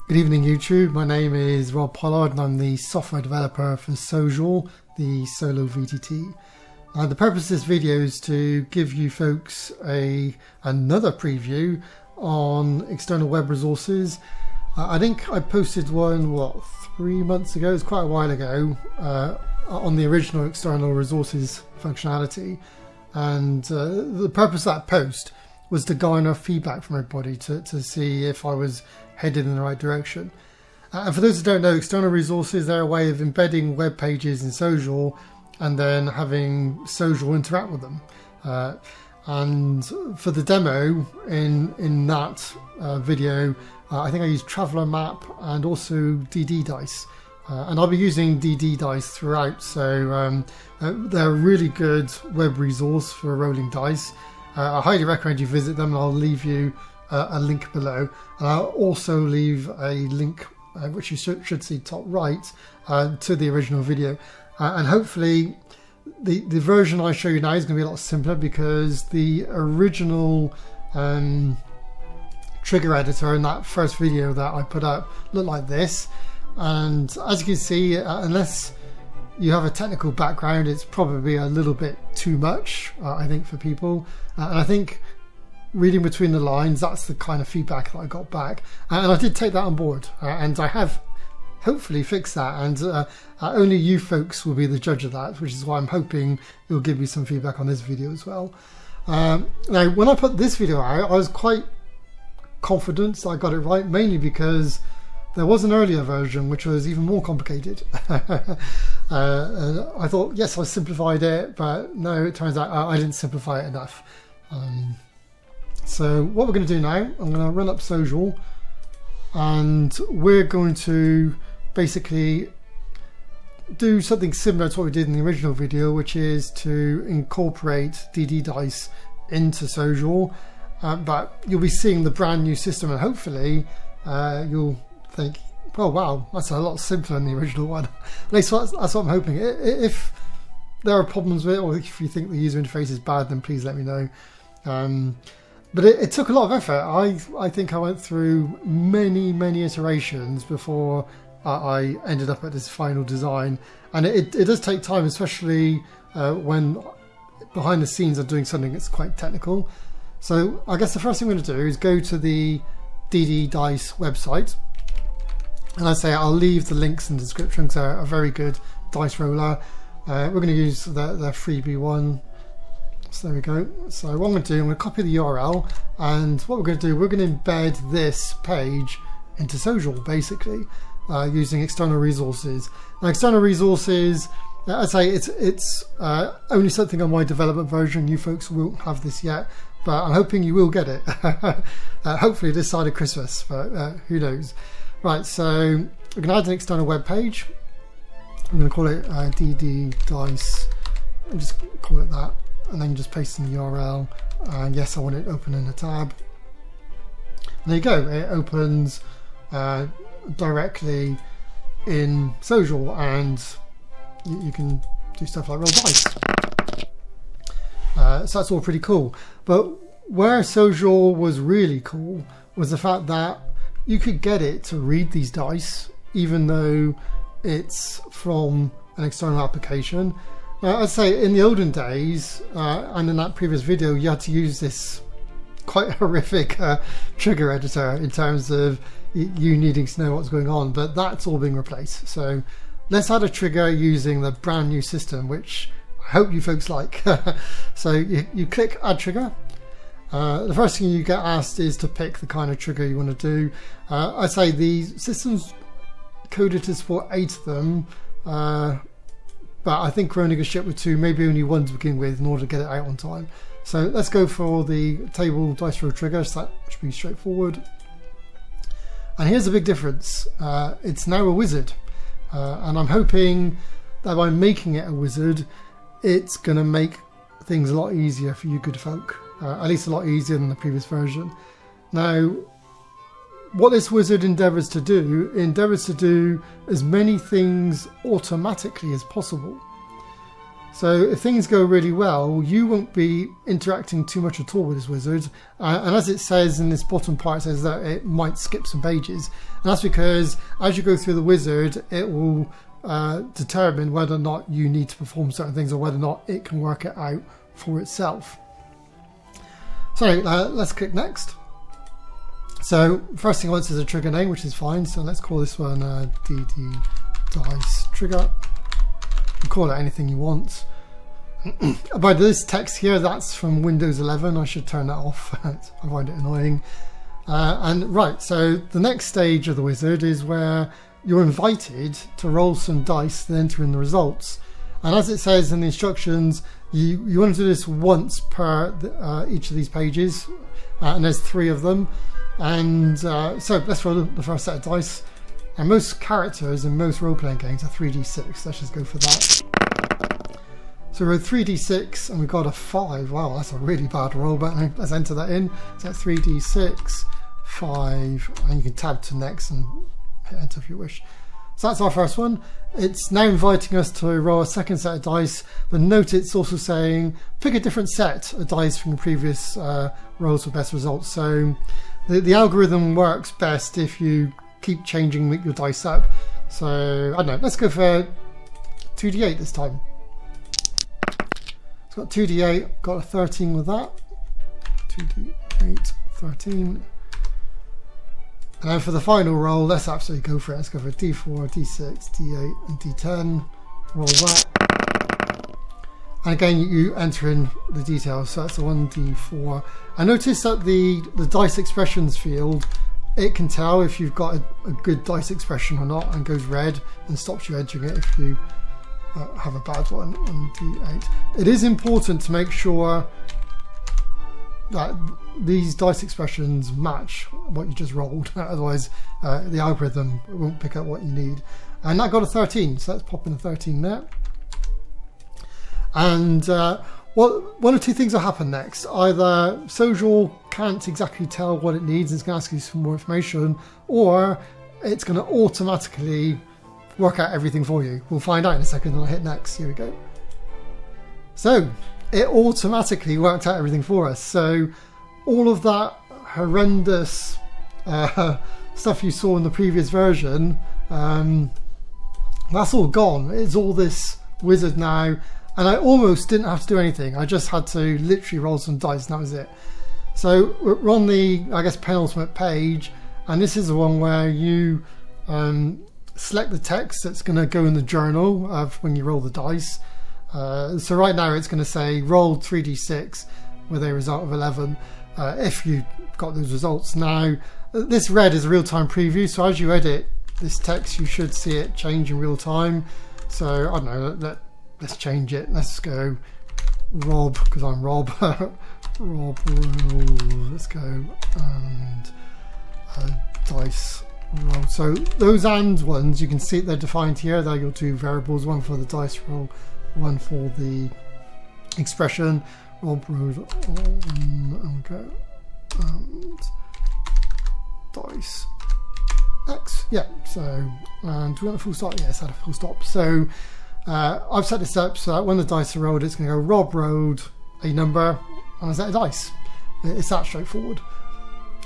Good evening YouTube, my name is Rob Pollard and I'm the software developer for Sojour, the solo VTT. The purpose of this video is to give you folks another preview on external web resources. I think I posted one, 3 months ago, it's quite a while ago, on the original external resources functionality. And the purpose of that post was to garner feedback from everybody to see if I was headed in the right direction. And for those who don't know, external resources, they're a way of embedding web pages in Sojour and then having Sojour interact with them. And for the demo in that video, I think I used Traveler Map and also DDDice. And I'll be using DDDice throughout, so they're a really good web resource for rolling dice. I highly recommend you visit them, and I'll leave you a link below. And I'll also leave a link, which you should see top right, to the original video. And hopefully the version I show you now is going to be a lot simpler, because the original trigger editor in that first video that I put up looked like this. And as you can see, unless you have a technical background, it's probably a little bit too much, I think, for people. And I think reading between the lines, that's the kind of feedback that I got back. And I did take that on board, and I have hopefully fixed that. And only you folks will be the judge of that, which is why I'm hoping you'll give me some feedback on this video as well. Now, when I put this video out, I was quite confident that I got it right, mainly because there was an earlier version which was even more complicated. I thought, yes, I simplified it, but no, it turns out I didn't simplify it enough. So what we're going to do now, I'm going to run up Sojour, and we're going to basically do something similar to what we did in the original video, which is to incorporate DDDice into Sojour. But you'll be seeing the brand new system, and hopefully you'll think, oh wow, that's a lot simpler than the original one. At least that's what I'm hoping. If there are problems with it, or if you think the user interface is bad, then please let me know. But it took a lot of effort. I think I went through many iterations before I ended up at this final design, and it does take time, especially when behind the scenes I'm doing something that's quite technical. So I guess the first thing I'm going to do is go to the DDDice website. And I say I'll leave the links in the description, because they're a very good dice roller. We're going to use the freebie one. So there we go. So what I'm going to do, I'm going to copy the URL, and what we're going to do, we're going to embed this page into Sojour, basically, using external resources. Now, external resources, I'd say it's only something on my development version. You folks won't have this yet, but I'm hoping you will get it. Hopefully this side of Christmas, but who knows. Right, so we're going to add an external web page. I'm going to call it DDDice. I'll just call it that, and then just paste in the URL. And yes, I want it open in a tab. And there you go. It opens directly in Sojour, and you can do stuff like roll dice. So that's all pretty cool. But where Sojour was really cool was the fact that you could get it to read these dice, even though it's from an external application. I'd say in the olden days, and in that previous video, you had to use this quite horrific trigger editor in terms of you needing to know what's going on, but that's all being replaced. So let's add a trigger using the brand new system, which I hope you folks like. So you click Add Trigger. The first thing you get asked is to pick the kind of trigger you want to do. I'd say the system's coded to support 8 of them, but I think we're only going to ship with 2, maybe only 1 to begin with, in order to get it out on time. So let's go for the table dice roll trigger, so that should be straightforward. And here's the big difference. It's now a wizard, and I'm hoping that by making it a wizard, it's going to make things a lot easier for you good folk. At least a lot easier than the previous version. Now, what this wizard endeavours to do as many things automatically as possible. So if things go really well, you won't be interacting too much at all with this wizard. And as it says in this bottom part, it says that it might skip some pages. And that's because as you go through the wizard, it will determine whether or not you need to perform certain things or whether or not it can work it out for itself. So let's click next. So first thing it wants is a trigger name, which is fine. So let's call this one DDDice trigger. You can call it anything you want. By this text here, that's from Windows 11. I should turn that off. I find it annoying. And right, so the next stage of the wizard is where you're invited to roll some dice and enter in the results. And as it says in the instructions, you want to do this once per each of these pages, and there's 3 of them. And so let's roll the first set of dice. And most characters in most role-playing games are 3d6. Let's just go for that. So we're 3d6 and we've got a 5. Wow, that's a really bad roll, but let's enter that in. So that's 3d6, 5, and you can tab to next and hit enter if you wish. So that's our first one. It's now inviting us to roll a second set of dice, but note it's also saying pick a different set of dice from the previous rolls for best results. So the algorithm works best if you keep changing your dice up. So I don't know, let's go for 2d8 this time. It's got 2d8, got a 13 with that. 2d8, 13. And then for the final roll, let's absolutely go for it. Let's go for d4, d6, d8, and d10. Roll that. And again, you enter in the details. So that's a 1d4. I noticed that the dice expressions field, it can tell if you've got a good dice expression or not, and goes red and stops you entering it if you have a bad one on d8. It is important to make sure that these dice expressions match what you just rolled, otherwise the algorithm won't pick up what you need. And that got a 13, so let's pop in a 13 there. And one of 2 things will happen next. Either Sojour can't exactly tell what it needs and it's going to ask you for more information, or it's going to automatically work out everything for you. We'll find out in a second. I'll hit next. Here we go. So it automatically worked out everything for us. So all of that horrendous stuff you saw in the previous version, that's all gone. It's all this wizard now, and I almost didn't have to do anything. I just had to literally roll some dice and that was it. So we're on the, I guess, penultimate page, and this is the one where you select the text that's going to go in the journal of when you roll the dice. So right now it's going to say rolled 3d6 with a result of 11 if you got those results. Now this red is a real-time preview, so as you edit this text you should see it change in real time. So I don't know, let's change it. Let's go Rob, because I'm Rob. Rob roll, let's go, and dice roll. So those and ones, you can see they're defined here. They're your 2 variables, one for the dice roll, one for the expression. Rob rolled on, okay, and dice X. Yeah, so, and do we want a full stop? Yes, I had a full stop. So I've set this up so that when the dice are rolled, it's going to go Rob rolled a number and a set of dice. It's that straightforward.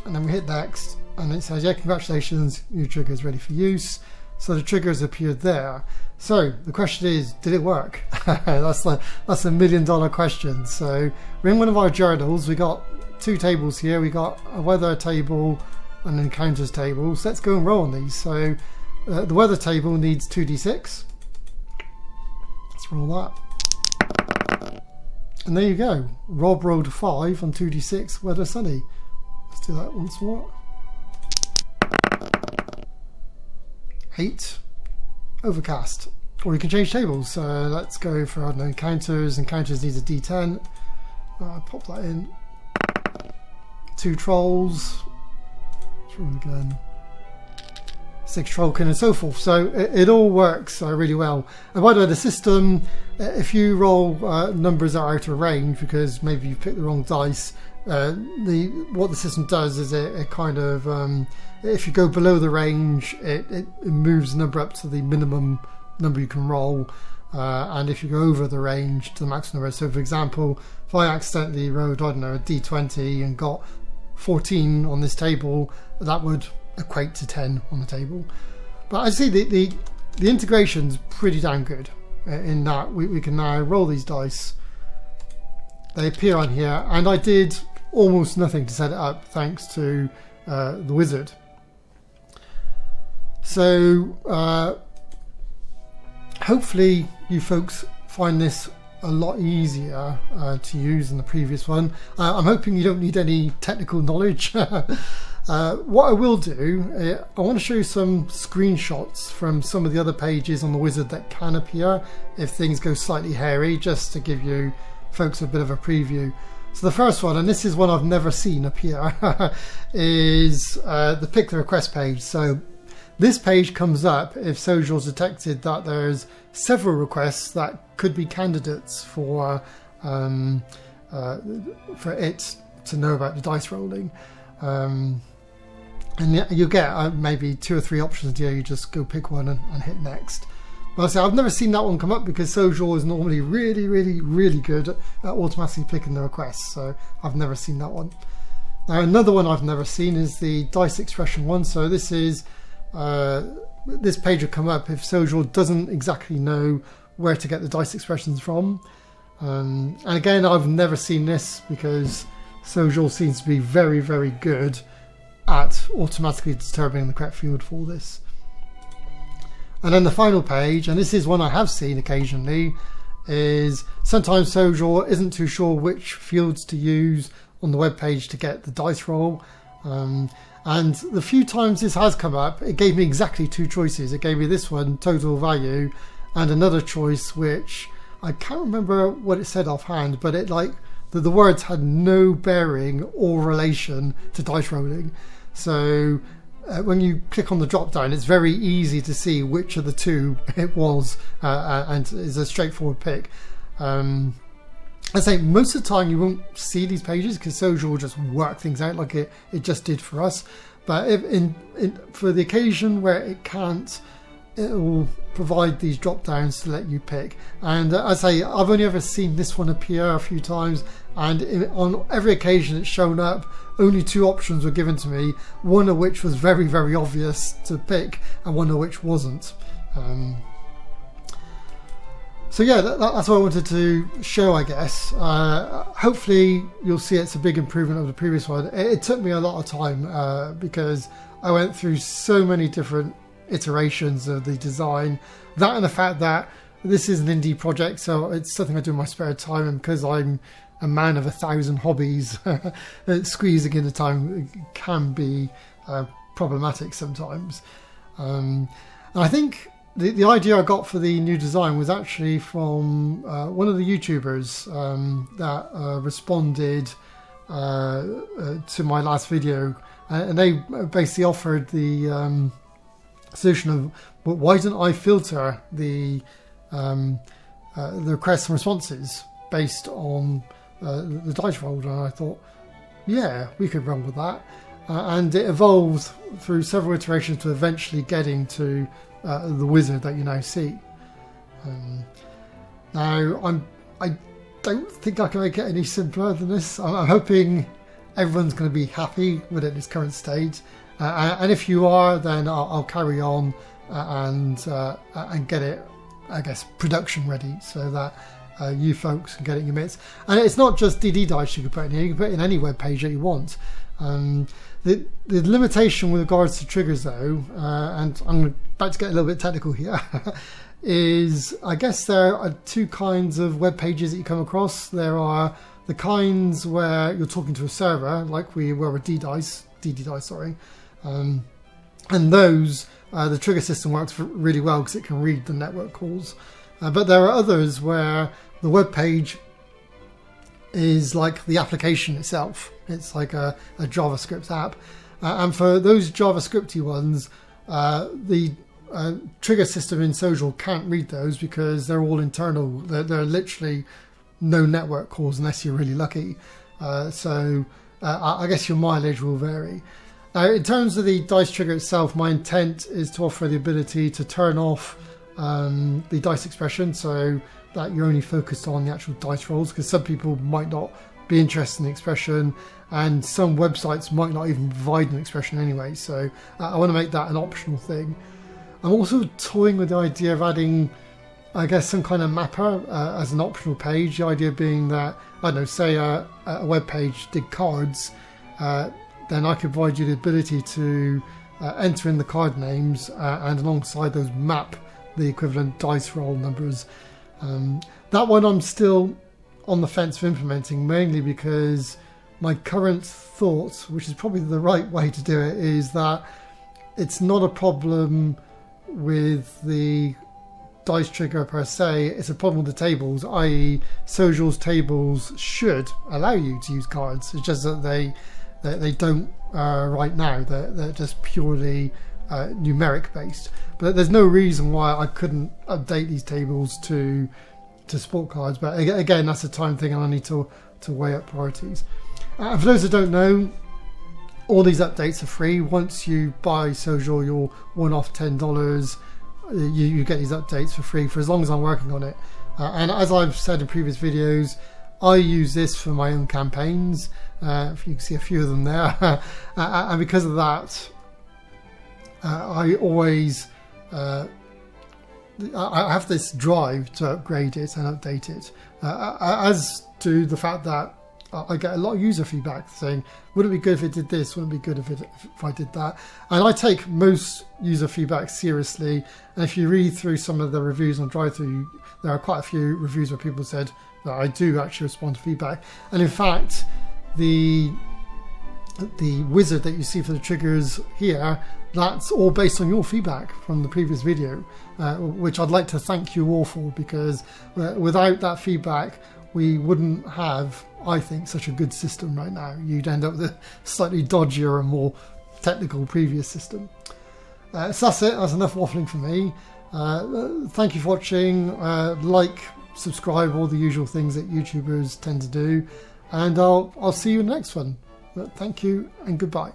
And then we hit next, and it says, yeah, congratulations, your trigger is ready for use. So the trigger has appeared there. So the question is, did it work? That's a $1 million question. So we're in one of our journals. We got 2 tables here. We got a weather table and an encounters table. So let's go and roll on these. So the weather table needs 2d6. Let's roll that. And there you go. Rob rolled 5 on 2d6, weather sunny. Let's do that once more. 8, overcast. Or you can change tables. So let's go for, I don't know, encounters. Encounters needs a d10. Pop that in. 2 trolls. Let's roll again. 6 trollkin and so forth. So it all works really well. And by the way, the system, if you roll numbers that are out of range because maybe you picked the wrong dice, what the system does is it kind of, if you go below the range, it moves the number up to the minimum number you can roll. and if you go over the range to the maximum number. So for example, if I accidentally rolled, I don't know, a d20 and got 14 on this table, that would equate to 10 on the table. But I see the integration's pretty damn good in that we can now roll these dice. They appear on here, and I did almost nothing to set it up thanks to the wizard. So hopefully you folks find this a lot easier to use than the previous one. I'm hoping you don't need any technical knowledge. What I will do, I want to show you some screenshots from some of the other pages on the wizard that can appear if things go slightly hairy, just to give you folks a bit of a preview. So the first one, and this is one I've never seen appear, is the pick the request page. So this page comes up if Sojour's detected that there's several requests that could be candidates for it to know about the dice rolling. And you get maybe 2 or 3 options here. You just go pick one and hit next. But I say I've never seen that one come up because Sojour is normally really good at automatically picking the requests. So I've never seen that one. Now another one I've never seen is the dice expression one. So this is this page will come up if Sojour doesn't exactly know where to get the dice expressions from. And again, I've never seen this because Sojour seems to be very good at automatically determining the correct field for this. And then the final page, and this is one I have seen occasionally, is sometimes Sojour isn't too sure which fields to use on the web page to get the dice roll. And the few times this has come up, it gave me exactly 2 choices. It gave me this one, total value, and another choice which I can't remember what it said offhand, but it the words had no bearing or relation to dice rolling. So when you click on the drop down, it's very easy to see which of the 2 it was, and it's a straightforward pick. I say most of the time you won't see these pages because Sojour will just work things out like it just did for us. But if for the occasion where it can't, it will provide these drop downs to let you pick. And I say I've only ever seen this one appear a few times, and on every occasion it's shown up, only 2 options were given to me, one of which was very obvious to pick and one of which wasn't. So yeah, that's what I wanted to show, I guess. Hopefully you'll see it's a big improvement of the previous one. It took me a lot of time because I went through so many different iterations of the design. That and the fact that this is an indie project, so it's something I do in my spare time, and because I'm a man of 1,000 hobbies, squeezing in the time can be problematic sometimes. And I think the idea I got for the new design was actually from one of the YouTubers that responded to my last video, and they basically offered the solution of, well, why don't I filter the requests and responses based on the dice rolled? And I thought, yeah, we could run with that. And it evolved through several iterations to eventually getting to the wizard that you now see. Now, I don't think I can make it any simpler than this. I'm hoping everyone's going to be happy with it in its current state. And if you are, then I'll carry on and get it, I guess, production ready so that you folks can get it in your midst. And it's not just DDDice you can put in here, you can put it in any web page that you want. The limitation with regards to triggers though, and I'm about to get a little bit technical here, is I guess there are 2 kinds of web pages that you come across. There are the kinds where you're talking to a server, like we were with DDDice, sorry. And those, the trigger system works really well because it can read the network calls. But there are others where the web page is like the application itself. It's like a JavaScript app. And for those JavaScripty ones, the trigger system in Sojour can't read those because they're all internal. They're literally no network calls unless you're really lucky. So I guess your mileage will vary. Now, in terms of the dice trigger itself, my intent is to offer the ability to turn off the dice expression, so that you're only focused on the actual dice rolls, because some people might not be interested in the expression, and some websites might not even provide an expression anyway, so I want to make that an optional thing. I'm also toying with the idea of adding, I guess, some kind of mapper as an optional page. The idea being that, I don't know, say a web page did cards, then I could provide you the ability to enter in the card names and alongside those map the equivalent dice roll numbers. That one I'm still on the fence for implementing, mainly because my current thought, which is probably the right way to do it, is that it's not a problem with the dice trigger per se, it's a problem with the tables, i.e. Sojour's tables should allow you to use cards. It's just that they don't right now. They're just purely numeric based. But there's no reason why I couldn't update these tables to support cards. But again, that's a time thing, and I need to weigh up priorities. For those that don't know, all these updates are free. Once you buy Sojour, your one-off $10, you get these updates for free for as long as I'm working on it. And as I've said in previous videos, I use this for my own campaigns. If you can see a few of them there. And because of that, I always I have this drive to upgrade it and update it. As to the fact that I get a lot of user feedback saying, wouldn't it be good if it did this? Wouldn't it be good if I did that? And I take most user feedback seriously. And if you read through some of the reviews on DriveThru, there are quite a few reviews where people said that I do actually respond to feedback. And in fact, the wizard that you see for the triggers here, that's all based on your feedback from the previous video, which I'd like to thank you all for, because without that feedback, we wouldn't have, I think, such a good system right now. You'd end up with a slightly dodgier and more technical previous system. So that's it. That's enough waffling for me. Thank you for watching. Like, subscribe, all the usual things that YouTubers tend to do. And I'll see you in the next one. Thank you and goodbye.